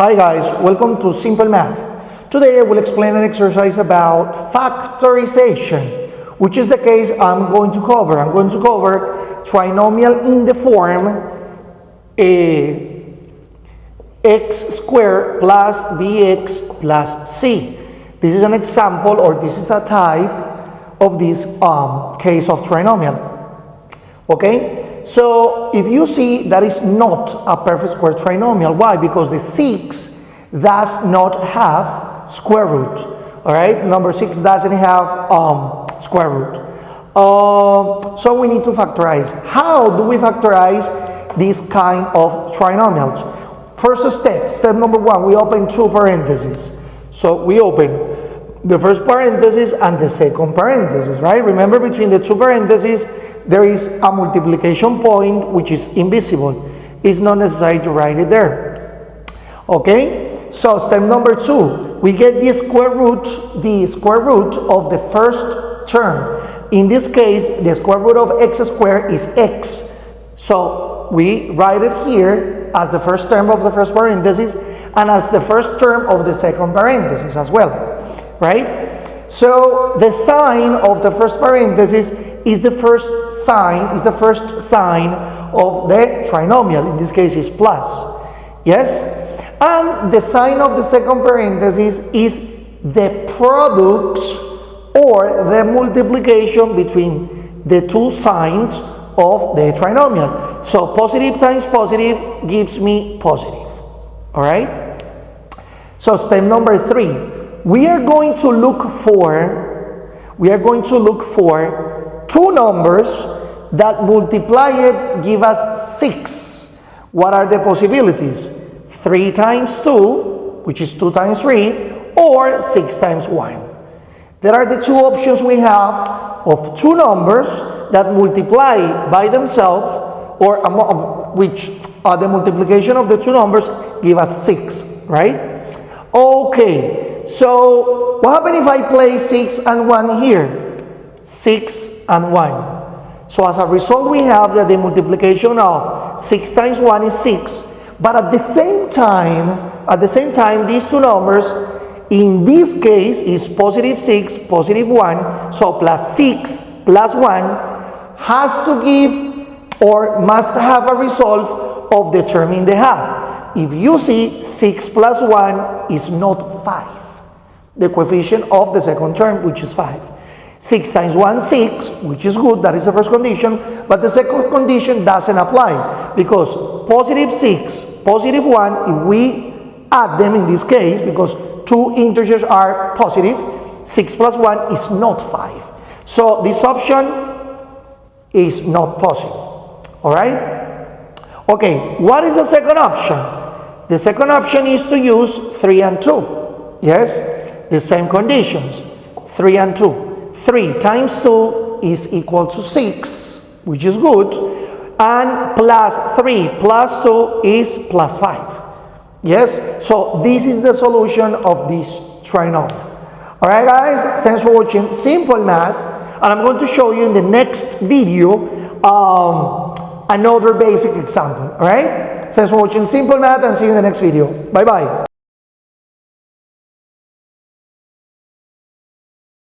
Hi guys, welcome to Simple Math. Today I will explain an exercise about factorization, which is the case I'm going to cover. I'm going to cover trinomial in the form x squared plus bx plus c. This is an example, or this is a type of this case of trinomial. Okay, so if you see that is not a perfect square trinomial. Why? Because the 6 does not have square root. All right, number 6 doesn't have square root. So we need to factorize. How do we factorize this kind of trinomials? First step number 1, we open two parentheses. So we open the first parenthesis and the second parenthesis, right? Remember, between the two parentheses there is a multiplication point which is invisible. It's not necessary to write it there. Okay, so step number 2, we get the square root of the first term. In this case, the square root of x squared is x. So we write it here as the first term of the first parenthesis and as the first term of the second parenthesis as well, right? So the sign of the first parenthesis is the first sign of the trinomial. In this case is plus. Yes? And the sign of the second parenthesis is the product or the multiplication between the two signs of the trinomial. So positive times positive gives me positive. All right? So step number 3, we are going to look for two numbers that multiplied give us 6. What are the possibilities? 3 times 2, which is 2 times 3, or 6 times 1. There are the two options we have of two numbers that multiply by themselves, or which the multiplication of the two numbers give us 6, right? Okay, so what happens if I place 6 and 1 here? 6 and 1. So as a result, we have that the multiplication of 6 times 1 is 6. But at the same time, these two numbers, in this case, is positive 6, positive 1. So plus 6 plus 1 has to give or must have a result of determining the half. If you see, 6 plus 1 is not 5. The coefficient of the second term, which is 5. 6 times 1, 6, which is good, that is the first condition, but the second condition doesn't apply, because positive 6, positive 1, if we add them in this case, because two integers are positive, 6 plus 1 is not 5. So this option is not possible. Alright? Okay, what is the second option? The second option is to use 3 and 2. Yes, the same conditions, 3 and 2. 3 times 2 is equal to 6, which is good, and plus 3 plus 2 is plus 5. Yes, so this is the solution of this trinomial. Alright guys, thanks for watching Simple Math, and I'm going to show you in the next video another basic example. Alright, thanks for watching Simple Math, and see you in the next video. Bye bye.